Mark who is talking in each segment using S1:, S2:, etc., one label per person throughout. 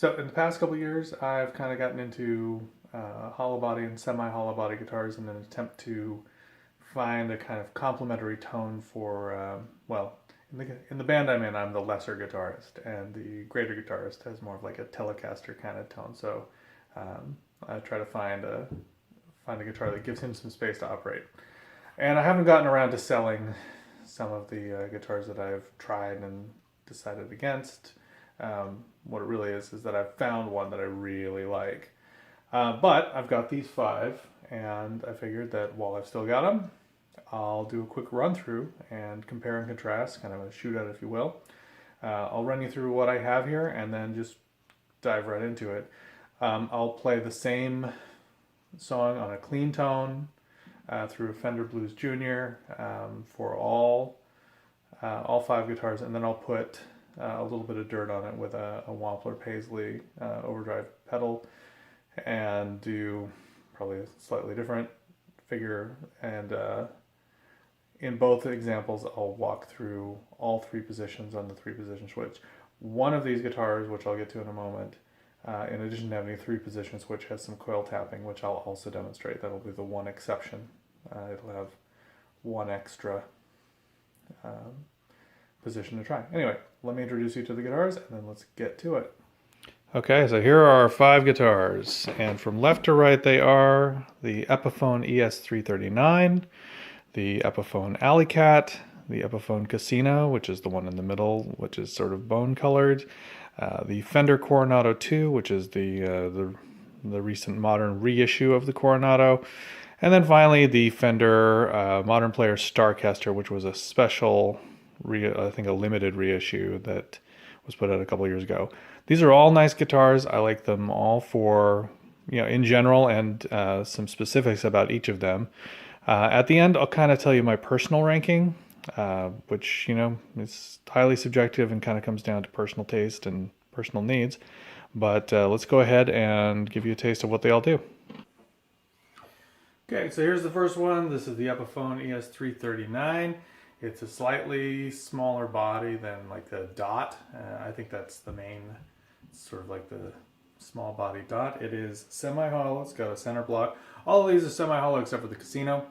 S1: So in the past couple of years, I've kind of gotten into hollow body and semi-hollow body guitars in an attempt to find a kind of complementary tone for, well, in the band I'm in, I'm the lesser guitarist, and the greater guitarist has more of like a Telecaster kind of tone. So I try to find a guitar that gives him some space to operate. And I haven't gotten around to selling some of the guitars that I've tried and decided against. What it really is that I've found one that I really like. But I've got these 5, and I figured that while I've still got them, I'll do a quick run through and compare and contrast, kind of a shootout if you will. I'll run you through what I have here and then just dive right into it. I'll play the same song on a clean tone through a Fender Blues Jr. For all 5 guitars, and then I'll put a little bit of dirt on it with a Wampler Paisley overdrive pedal, and do probably a slightly different figure. And in both examples, I'll walk through all 3 positions on the 3-position switch. One of these guitars, which I'll get to in a moment, in addition to having a 3-position switch, has some coil tapping, which I'll also demonstrate. That'll be the one exception. It'll have one extra position to try. Anyway, let me introduce you to the guitars, and then let's get to it. Okay, so here are our 5 guitars, and from left to right they are the Epiphone ES-339, the Epiphone Alleykat, the Epiphone Casino, which is the one in the middle, which is sort of bone colored, the Fender Coronado II, which is the recent modern reissue of the Coronado, and then finally the Fender Modern Player Starcaster, which was a special, I think a limited reissue that was put out a couple years ago. These are all nice guitars. I like them all for, in general, and some specifics about each of them. At the end, I'll kind of tell you my personal ranking, which, is highly subjective and kind of comes down to personal taste and personal needs. But let's go ahead and give you a taste of what they all do. Okay, so here's the first one. This is the Epiphone ES-339. It's a slightly smaller body than like the Dot. I think that's the main, sort of like the small body Dot. It is semi-hollow. It's got a center block. All of these are semi-hollow except for the Casino.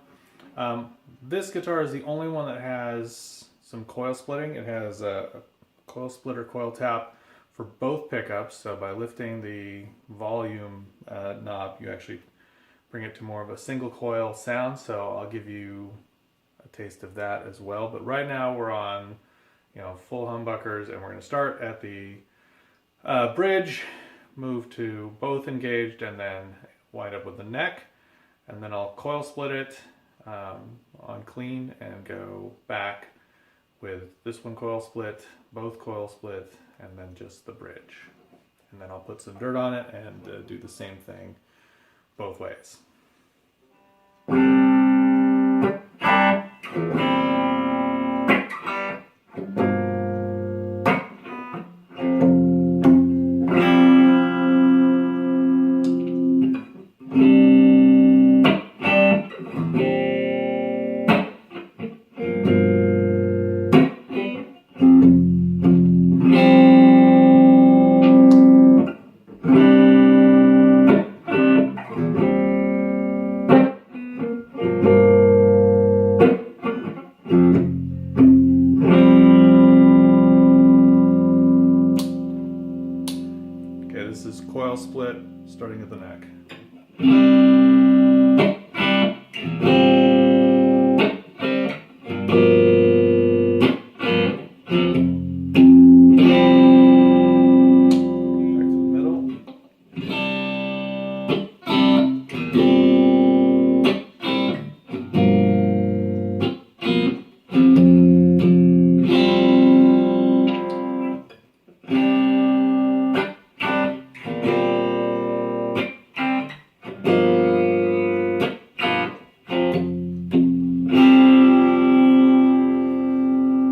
S1: This guitar is the only one that has some coil splitting. It has a coil splitter, coil tap for both pickups. So by lifting the volume knob, you actually bring it to more of a single coil sound. So I'll give you a taste of that as well. But right now we're on, full humbuckers, and we're going to start at the bridge, move to both engaged, and then wind up with the neck. And then I'll coil split it on clean and go back with this one coil split, both coil split, and then just the bridge. And then I'll put some dirt on it and do the same thing both ways. This is coil split starting at the neck.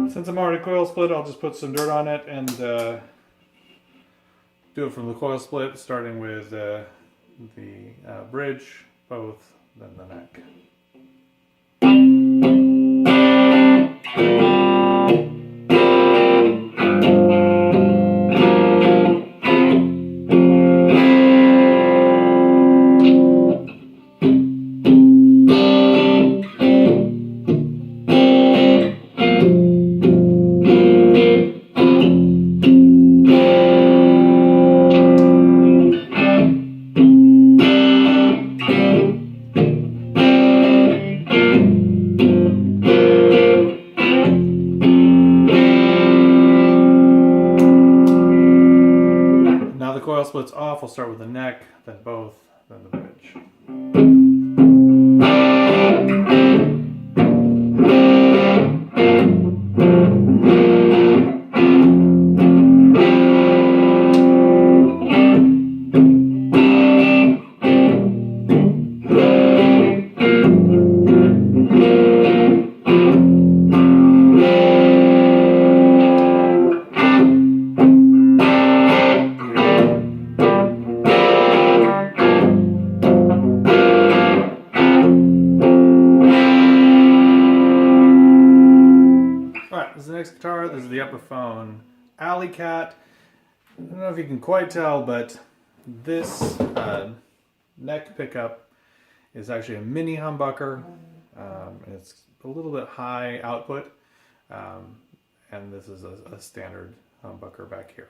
S1: Since I'm already coil split, I'll just put some dirt on it and do it from the coil split, starting with the bridge, both, then the neck. splits off, we'll start with the neck, then both, then the bridge. This is the next guitar. This is the Epiphone Alleykat. I don't know if you can quite tell, but this neck pickup is actually a mini humbucker. It's a little bit high output, and this is a standard humbucker back here.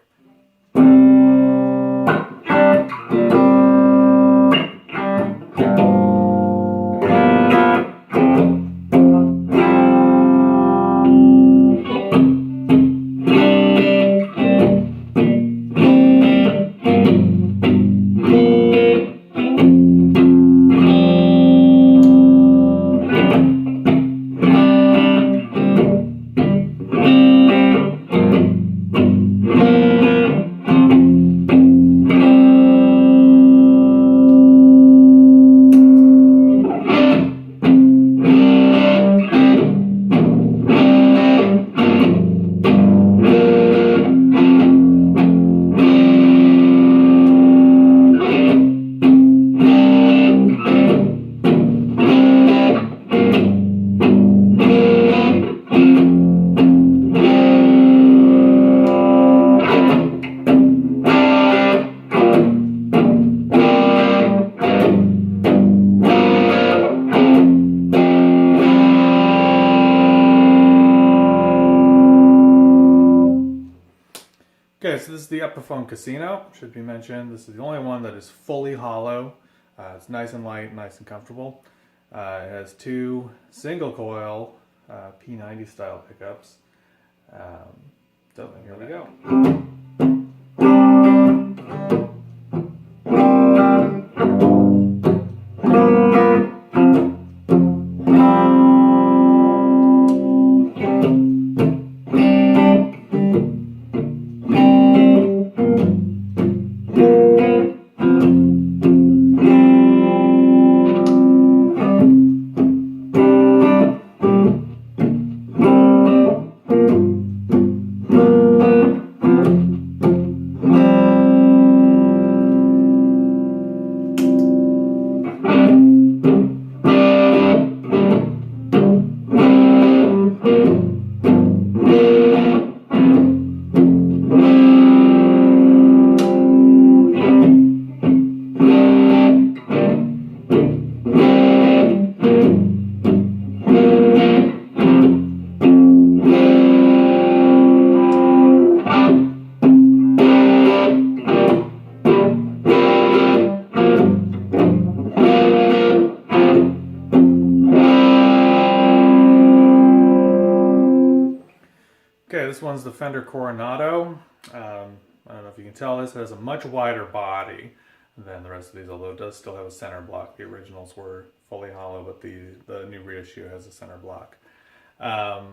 S1: Okay, so this is the Epiphone Casino. Should be mentioned, this is the only one that is fully hollow. It's nice and light, nice and comfortable. It has two single coil P90 style pickups. So here we go. Okay, this one's the Fender Coronado. I don't know if you can tell, this has a much wider body than the rest of these, although it does still have a center block. The originals were fully hollow, but the new reissue has a center block. I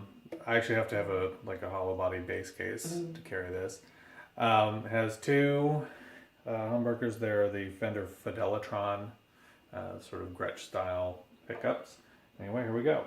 S1: actually have to have a hollow body bass case to carry this. It has two humbuckers there, the Fender Fidelitron sort of Gretsch style pickups. Anyway, here we go.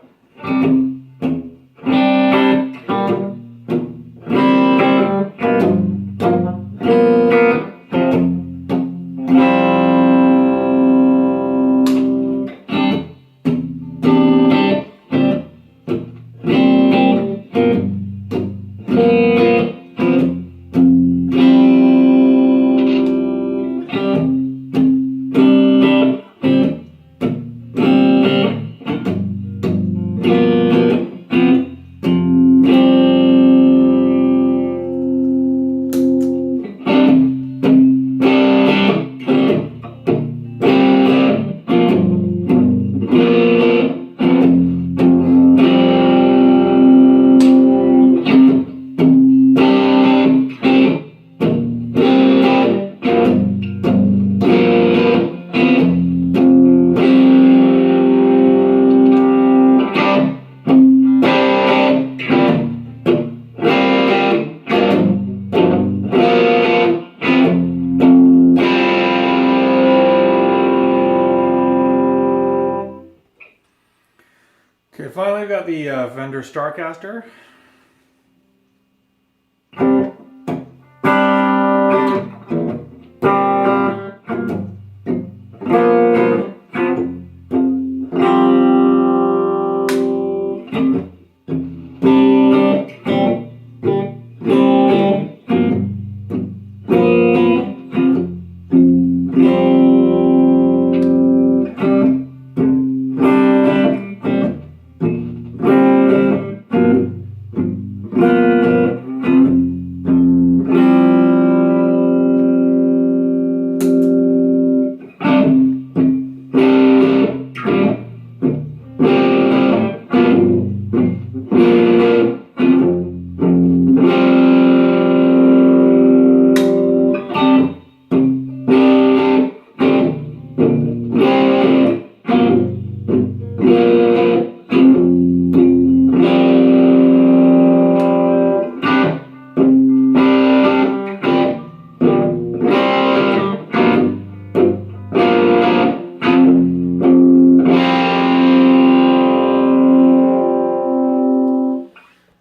S1: I've got the Fender Starcaster.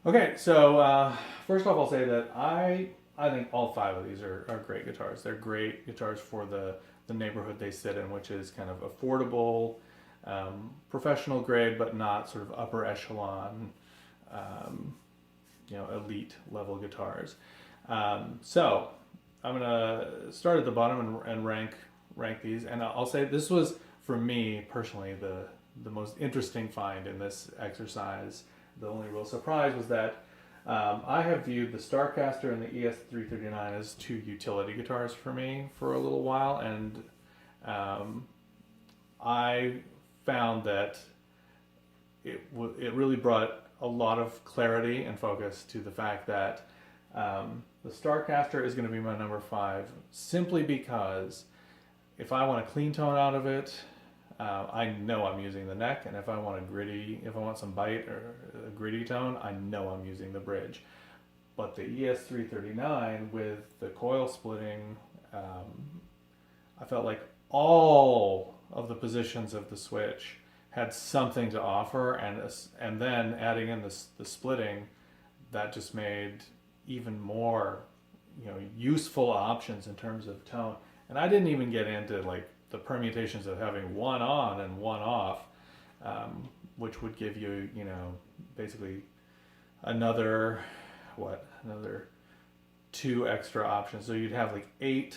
S1: Okay, so first off, I'll say that I think all 5 of these are great guitars. They're great guitars for the neighborhood they sit in, which is kind of affordable, professional grade, but not sort of upper echelon, elite level guitars. So I'm gonna start at the bottom and rank these, and I'll say this was, for me personally, the most interesting find in this exercise. The only real surprise was that I have viewed the Starcaster and the ES-339 as 2 utility guitars for me for a little while, and I found that it really brought a lot of clarity and focus to the fact that the Starcaster is going to be my number 5, simply because if I want a clean tone out of it, I know I'm using the neck, and if I want some bite or a gritty tone, I know I'm using the bridge. But the ES-339 with the coil splitting, I felt like all of the positions of the switch had something to offer, and then adding in the splitting, that just made even more, useful options in terms of tone. And I didn't even get into like the permutations of having one on and one off, which would give you, basically another 2 extra options. So you'd have like eight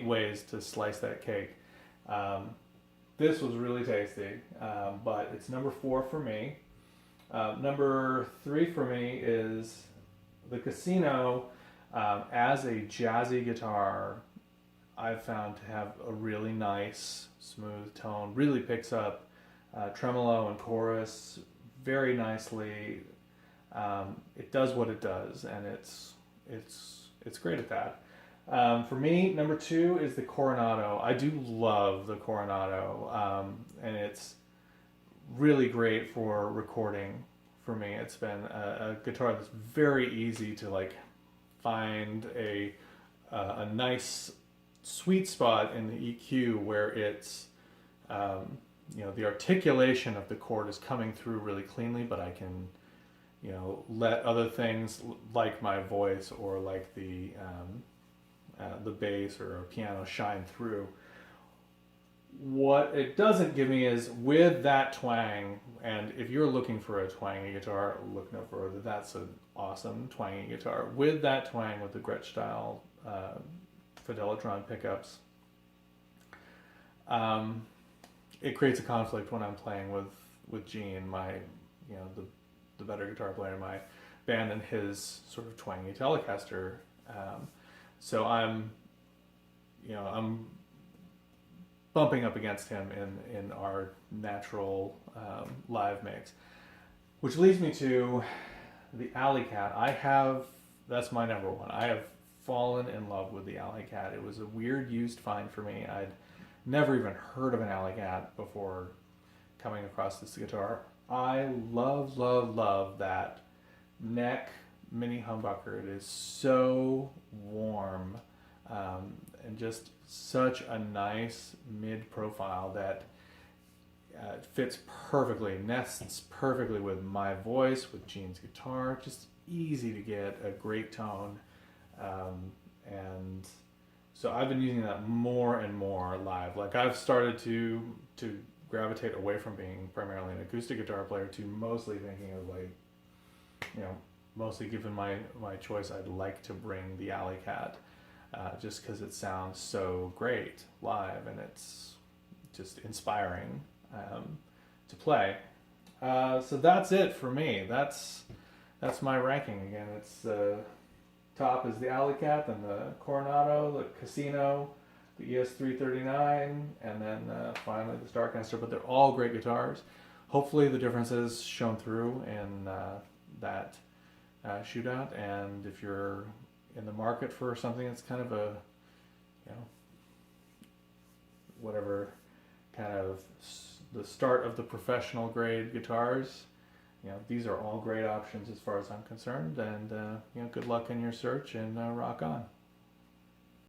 S1: ways to slice that cake. This was really tasty, but it's number 4 for me. Number 3 for me is the Casino. As a jazzy guitar, I've found to have a really nice, smooth tone. Really picks up tremolo and chorus very nicely. It does what it does, and it's great at that. For me, number 2 is the Coronado. I do love the Coronado, and it's really great for recording. For me, it's been a guitar that's very easy to like find a nice sweet spot in the EQ where it's the articulation of the chord is coming through really cleanly, but I can let other things like my voice or like the bass or a piano shine through. What it doesn't give me is with that twang, and if you're looking for a twangy guitar, look no further. That's an awesome twangy guitar. With that twang, with the Gretsch style Fidelitron pickups, it creates a conflict when I'm playing with Gene, my the better guitar player in my band, and his sort of twangy Telecaster. So I'm bumping up against him in our natural live mix, which leads me to the Alleykat. That's my number 1. I have fallen in love with the Alleykat. It was a weird used find for me. I'd never even heard of an Alleykat before coming across this guitar. I love that neck mini humbucker. It is so warm, and just such a nice mid profile that it fits perfectly, nests perfectly with my voice, with Gene's guitar. Just easy to get a great tone, and so I've been using that more and more live. Like I've started to gravitate away from being primarily an acoustic guitar player to mostly thinking of like, mostly given my choice, I'd like to bring the Alleykat, just because it sounds so great live and it's just inspiring to play. So that's it for me. That's my ranking. Again, it's top is the Alleykat, then the Coronado, the Casino, the ES-339, and then finally the Starcaster. But they're all great guitars. Hopefully the differences shown through in that Shootout. And if you're in the market for something that's kind of a, whatever kind of the start of the professional grade guitars, these are all great options as far as I'm concerned. And good luck in your search, and rock on.